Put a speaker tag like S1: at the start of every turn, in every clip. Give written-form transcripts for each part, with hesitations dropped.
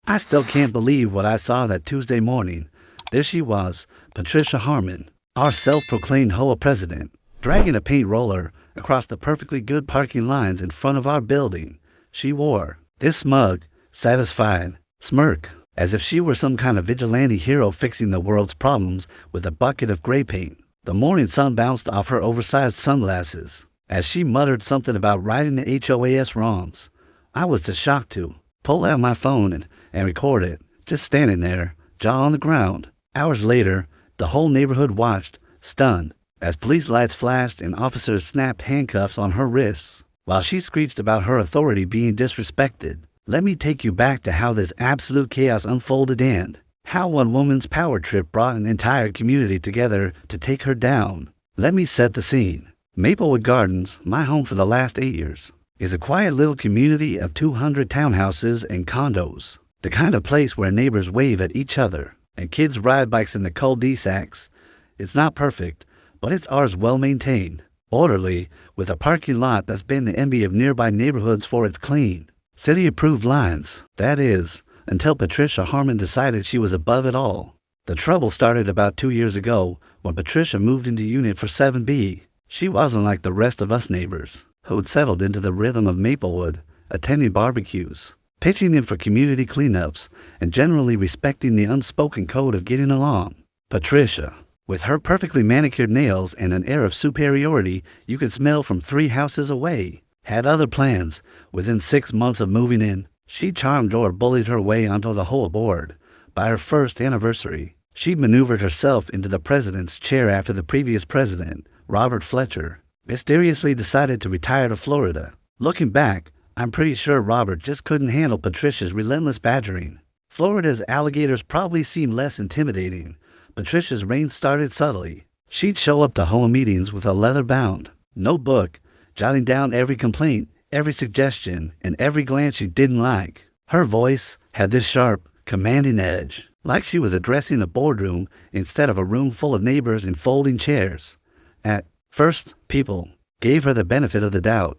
S1: I still can't believe what I saw that Tuesday morning. There she was, Patricia Harmon, our self-proclaimed HOA president, dragging a paint roller across the perfectly good parking lines in front of our building. She wore this smug, satisfied smirk, as if she were some kind of vigilante hero fixing the world's problems with a bucket of gray paint. The morning sun bounced off her oversized sunglasses as she muttered something about righting the HOA's wrongs. I was just shocked to pull out my phone and record it, just standing there, jaw on the ground. Hours later, the whole neighborhood watched, stunned, as police lights flashed and officers snapped handcuffs on her wrists, while she screeched about her authority being disrespected. Let me take you back to how this absolute chaos unfolded and how one woman's power trip brought an entire community together to take her down. Let me set the scene. Maplewood Gardens, my home for the last 8 years, is a quiet little community of 200 townhouses and condos. The kind of place where neighbors wave at each other and kids ride bikes in the cul-de-sacs. It's not perfect, but it's ours, well-maintained, orderly, with a parking lot that's been the envy of nearby neighborhoods for its clean, city-approved lines. That is, until Patricia Harmon decided she was above it all. The trouble started about 2 years ago when Patricia moved into unit for 7B. She wasn't like the rest of us neighbors, who'd settled into the rhythm of Maplewood, attending barbecues, pitching in for community cleanups, and generally respecting the unspoken code of getting along. Patricia, with her perfectly manicured nails and an air of superiority you could smell from 3 houses away, had other plans. Within 6 months of moving in, she charmed or bullied her way onto the whole board. By her first anniversary, she'd maneuvered herself into the president's chair after the previous president, Robert Fletcher, mysteriously decided to retire to Florida. Looking back, I'm pretty sure Robert just couldn't handle Patricia's relentless badgering. Florida's alligators probably seemed less intimidating. Patricia's reign started subtly. She'd show up to HOA meetings with a leather-bound notebook, jotting down every complaint, every suggestion, and every glance she didn't like. Her voice had this sharp, commanding edge, like she was addressing a boardroom instead of a room full of neighbors in folding chairs. At first, people gave her the benefit of the doubt.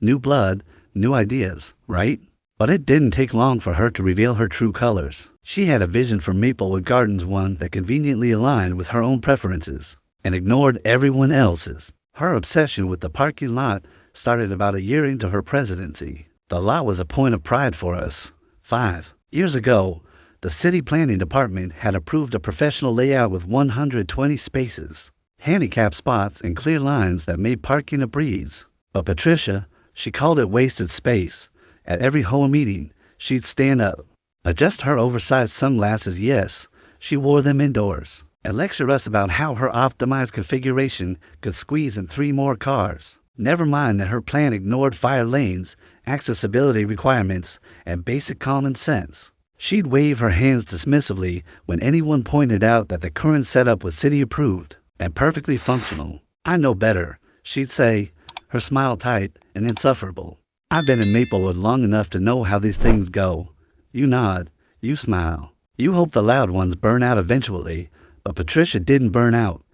S1: New blood, new ideas, right? But it didn't take long for her to reveal her true colors. She had a vision for Maplewood Gardens, one that conveniently aligned with her own preferences and ignored everyone else's. Her obsession with the parking lot started about a year into her presidency. The lot was a point of pride for us. 5 years ago, the city planning department had approved a professional layout with 120 spaces, handicap spots, and clear lines that made parking a breeze. But Patricia, she called it wasted space. At every HOA meeting, she'd stand up, adjust her oversized sunglasses, yes, she wore them indoors, and lecture us about how her optimized configuration could squeeze in 3 more cars. Never mind that her plan ignored fire lanes, accessibility requirements, and basic common sense. She'd wave her hands dismissively when anyone pointed out that the current setup was city-approved and perfectly functional. I know better, she'd say, her smile tight and insufferable. I've been in Maplewood long enough to know how these things go. You nod, you smile, you hope the loud ones burn out eventually, but Patricia didn't burn out.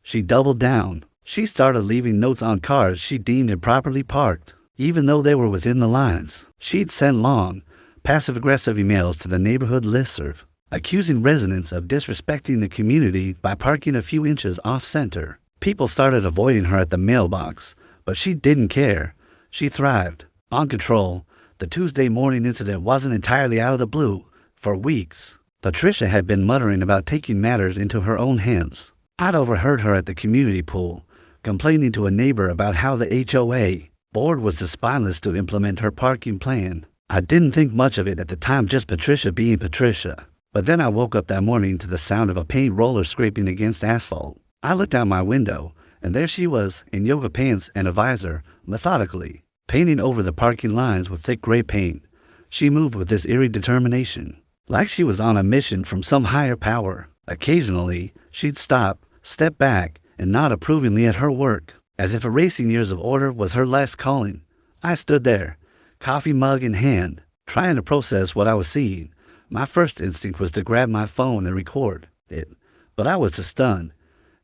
S1: She doubled down. She started leaving notes on cars she deemed improperly parked, even though they were within the lines. She'd send long, passive-aggressive emails to the neighborhood listserv, accusing residents of disrespecting the community by parking a few inches off-center. People started avoiding her at the mailbox, but she didn't care. She thrived. On control, the Tuesday morning incident wasn't entirely out of the blue. For weeks, Patricia had been muttering about taking matters into her own hands. I'd overheard her at the community pool, complaining to a neighbor about how the HOA board was too spineless to implement her parking plan. I didn't think much of it at the time, just Patricia being Patricia. But then I woke up that morning to the sound of a paint roller scraping against asphalt. I looked out my window, and there she was, in yoga pants and a visor, methodically painting over the parking lines with thick gray paint. She moved with this eerie determination, like she was on a mission from some higher power. Occasionally, she'd stop, step back, and nod approvingly at her work, as if erasing years of order was her life's calling. I stood there, coffee mug in hand, trying to process what I was seeing. My first instinct was to grab my phone and record it, but I was too stunned.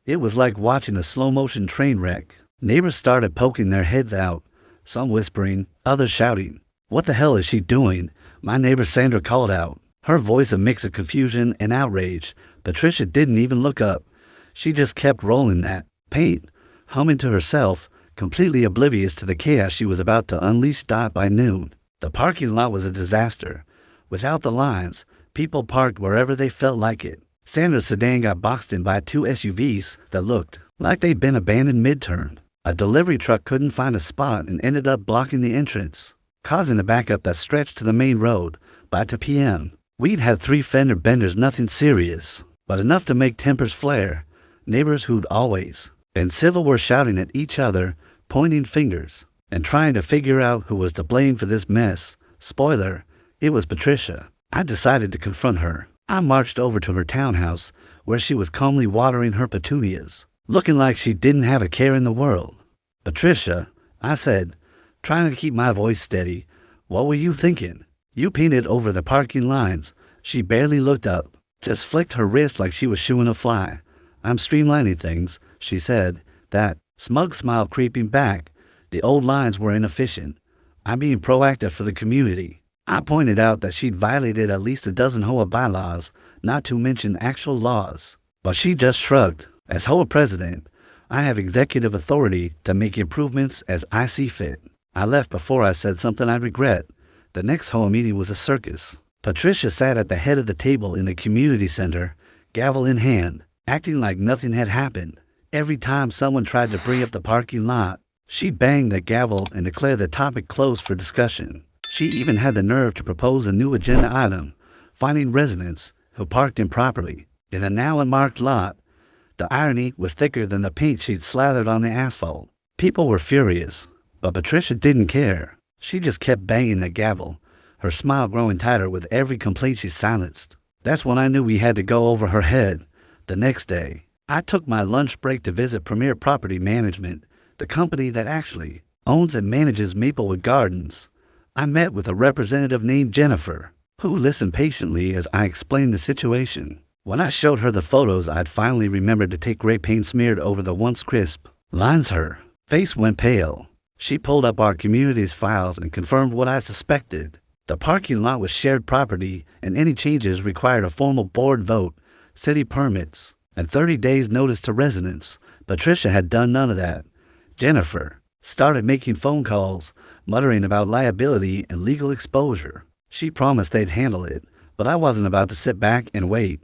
S1: It was like watching a slow-motion train wreck. Neighbors started poking their heads out, some whispering, others shouting. "What the hell is she doing?" my neighbor Sandra called out. Her voice a mix of confusion and outrage. Patricia didn't even look up. She just kept rolling that paint, humming to herself, completely oblivious to the chaos she was about to unleash. By noon, the parking lot was a disaster. Without the lines, people parked wherever they felt like it. Sandra's sedan got boxed in by two SUVs that looked like they'd been abandoned mid-turn. A delivery truck couldn't find a spot and ended up blocking the entrance, causing a backup that stretched to the main road. By 2 p.m., we'd had 3 fender benders, nothing serious, but enough to make tempers flare. Neighbors who'd always been civil were shouting at each other, pointing fingers, and trying to figure out who was to blame for this mess. Spoiler, it was Patricia. I decided to confront her. I marched over to her townhouse, where she was calmly watering her petunias, looking like she didn't have a care in the world. "Patricia," I said, trying to keep my voice steady, "what were you thinking? You painted over the parking lines." She barely looked up, just flicked her wrist like she was shooing a fly. "I'm streamlining things," she said, that smug smile creeping back. "The old lines were inefficient. I'm being proactive for the community." I pointed out that she'd violated at least a dozen HOA bylaws, not to mention actual laws. But she just shrugged. "As HOA president, I have executive authority to make improvements as I see fit." I left before I said something I'd regret. The next HOA meeting was a circus. Patricia sat at the head of the table in the community center, gavel in hand, acting like nothing had happened. Every time someone tried to bring up the parking lot, she'd bang the gavel and declare the topic closed for discussion. She even had the nerve to propose a new agenda item, finding residents who parked improperly in a now unmarked lot. The irony was thicker than the paint she'd slathered on the asphalt. People were furious, but Patricia didn't care. She just kept banging the gavel, her smile growing tighter with every complaint she silenced. That's when I knew we had to go over her head. The next day, I took my lunch break to visit Premier Property Management, the company that actually owns and manages Maplewood Gardens. I met with a representative named Jennifer, who listened patiently as I explained the situation. When I showed her the photos I'd finally remembered to take gray paint smeared over the once crisp lines, her face went pale. She pulled up our community's files and confirmed what I suspected. The parking lot was shared property, and any changes required a formal board vote, city permits, and 30 days notice to residents. Patricia had done none of that. Jennifer started making phone calls, muttering about liability and legal exposure. She promised they'd handle it, but I wasn't about to sit back and wait.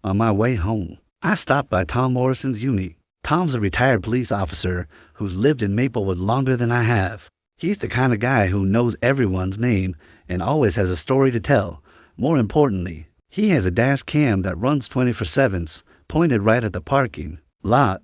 S1: On my way home, I stopped by Tom Morrison's uni. Tom's a retired police officer who's lived in Maplewood longer than I have. He's the kind of guy who knows everyone's name and always has a story to tell. More importantly, he has a dash cam that runs 24/7, pointed right at the parking lot.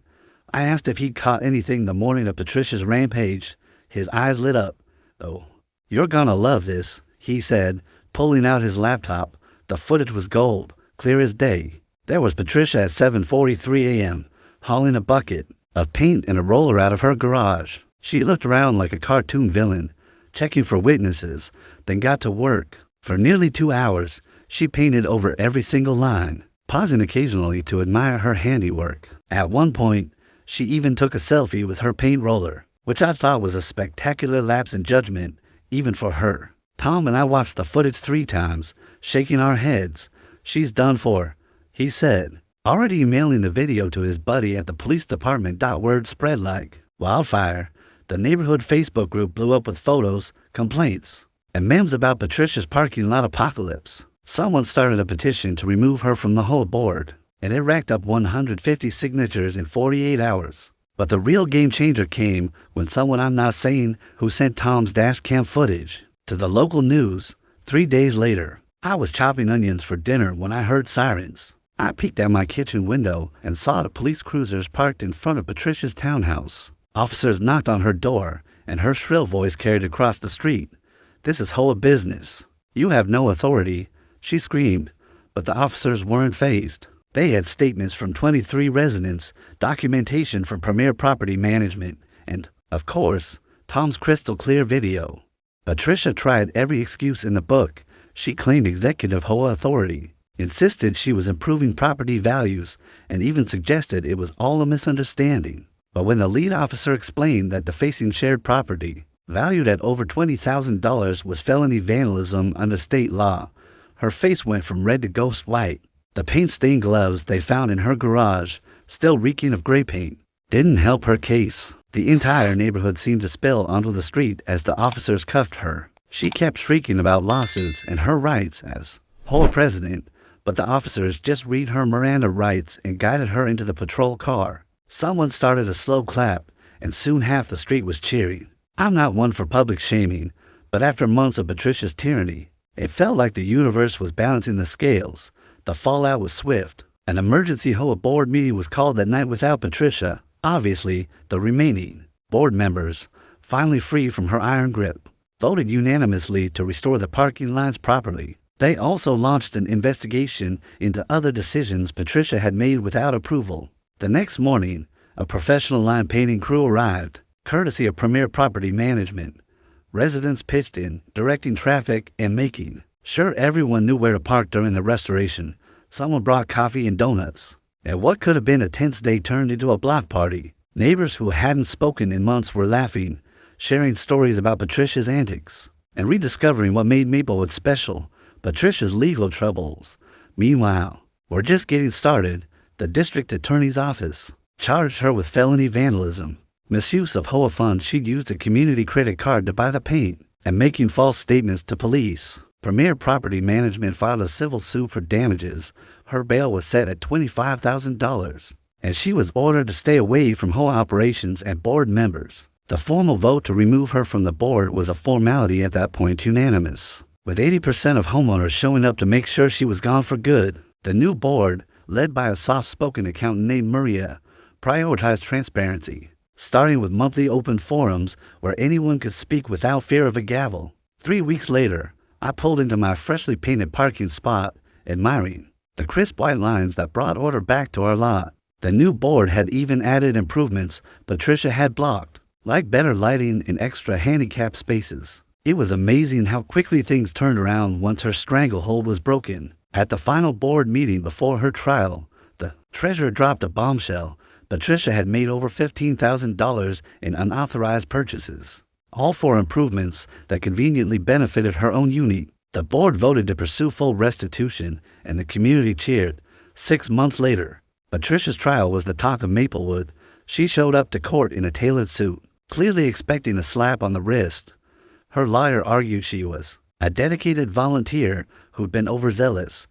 S1: I asked if he'd caught anything the morning of Patricia's rampage. His eyes lit up. "Oh, you're gonna love this," he said, pulling out his laptop. The footage was gold, clear as day. There was Patricia at 7:43 a.m., hauling a bucket of paint and a roller out of her garage. She looked around like a cartoon villain, checking for witnesses, then got to work. For nearly 2 hours, she painted over every single line, pausing occasionally to admire her handiwork. At one point, she even took a selfie with her paint roller, which I thought was a spectacular lapse in judgment, even for her. Tom and I watched the footage 3 times, shaking our heads. "She's done for," he said, already emailing the video to his buddy at the police department. Word spread like wildfire. The neighborhood Facebook group blew up with photos, complaints, and memes about Patricia's parking lot apocalypse. Someone started a petition to remove her from the whole board, and it racked up 150 signatures in 48 hours. But the real game changer came when someone I'm not saying who sent Tom's dash cam footage to the local news 3 days later. I was chopping onions for dinner when I heard sirens. I peeked out my kitchen window and saw the police cruisers parked in front of Patricia's townhouse. Officers knocked on her door, and her shrill voice carried across the street. "This is HOA business. You have no authority," she screamed. But the officers weren't fazed. They had statements from 23 residents, documentation from Premier Property Management, and, of course, Tom's crystal clear video. Patricia tried every excuse in the book. She claimed executive HOA authority, insisted she was improving property values, and even suggested it was all a misunderstanding. But when the lead officer explained that defacing shared property, valued at over $20,000, was felony vandalism under state law, Her face went from red to ghost white. The paint-stained gloves they found in her garage, still reeking of gray paint, didn't help her case. The entire neighborhood seemed to spill onto the street as the officers cuffed her. She kept shrieking about lawsuits and her rights as HOA president, but the officers just read her Miranda rights and guided her into the patrol car. Someone started a slow clap, and soon half the street was cheering. I'm not one for public shaming, but after months of Patricia's tyranny, it felt like the universe was balancing the scales. The fallout was swift. An emergency HOA board meeting was called that night without Patricia. Obviously, the remaining board members, finally free from her iron grip, voted unanimously to restore the parking lines properly. They also launched an investigation into other decisions Patricia had made without approval. The next morning, a professional line painting crew arrived, courtesy of Premier Property Management. Residents pitched in, directing traffic and making sure everyone knew where to park during the restoration. Someone brought coffee and donuts. And what could have been a tense day turned into a block party. Neighbors who hadn't spoken in months were laughing, sharing stories about Patricia's antics, and rediscovering what made Maplewood special, Patricia's legal troubles. Meanwhile, we're just getting started. The district attorney's office charged her with felony vandalism, misuse of HOA funds. She'd used a community credit card to buy the paint, and making false statements to police. Premier Property Management filed a civil suit for damages. Her bail was set at $25,000, and she was ordered to stay away from HOA operations and board members. The formal vote to remove her from the board was a formality at that point, unanimous, with 80% of homeowners showing up to make sure she was gone for good. The new board, led by a soft-spoken accountant named Maria, prioritized transparency, starting with monthly open forums where anyone could speak without fear of a gavel. 3 weeks later, I pulled into my freshly painted parking spot, admiring the crisp white lines that brought order back to our lot. The new board had even added improvements Patricia had blocked, like better lighting and extra handicap spaces. It was amazing how quickly things turned around once her stranglehold was broken. At the final board meeting before her trial, the treasurer dropped a bombshell. Patricia had made over $15,000 in unauthorized purchases, all for improvements that conveniently benefited her own unit. The board voted to pursue full restitution, and the community cheered. 6 months later, Patricia's trial was the talk of Maplewood. She showed up to court in a tailored suit, clearly expecting a slap on the wrist. Her lawyer argued she was a dedicated volunteer who'd been overzealous,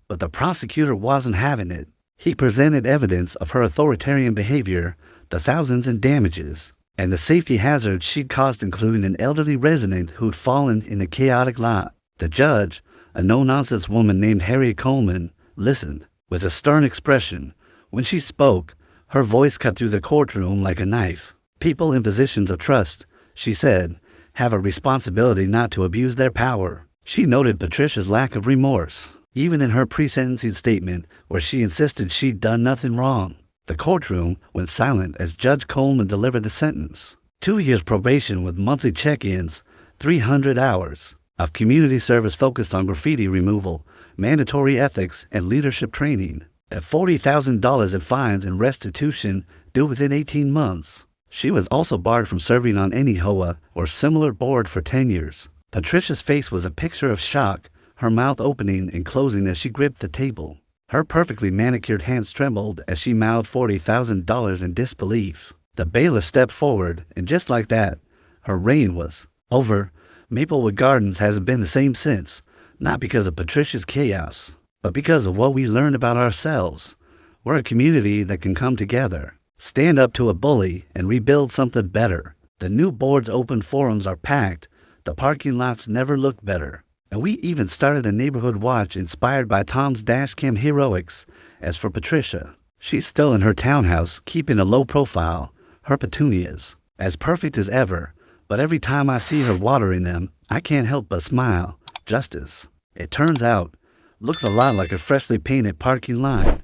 S1: but the prosecutor wasn't having it. He presented evidence of her authoritarian behavior, the thousands in damages, and the safety hazards she'd caused, including an elderly resident who'd fallen in the chaotic lot. The judge, a no-nonsense woman named Harriet Coleman, listened with a stern expression. When she spoke, her voice cut through the courtroom like a knife. People in positions of trust, she said, have a responsibility not to abuse their power. She noted Patricia's lack of remorse, even in her pre-sentencing statement where she insisted she'd done nothing wrong. The courtroom went silent as Judge Coleman delivered the sentence. 2 years probation with monthly check-ins, 300 hours of community service focused on graffiti removal, mandatory ethics, and leadership training, at $40,000 in fines and restitution due within 18 months. She was also barred from serving on any HOA or similar board for 10 years. Patricia's face was a picture of shock, her mouth opening and closing as she gripped the table. Her perfectly manicured hands trembled as she mouthed $40,000 in disbelief. The bailiff stepped forward, and just like that, her reign was over. Maplewood Gardens hasn't been the same since, not because of Patricia's chaos, but because of what we learned about ourselves. We're a community that can come together, stand up to a bully, and rebuild something better. The new board's open forums are packed. The parking lots never looked better. And we even started a neighborhood watch inspired by Tom's dashcam heroics. As for Patricia, she's still in her townhouse, keeping a low profile. Her petunias, as perfect as ever, but every time I see her watering them, I can't help but smile. Justice, it turns out, looks a lot like a freshly painted parking line.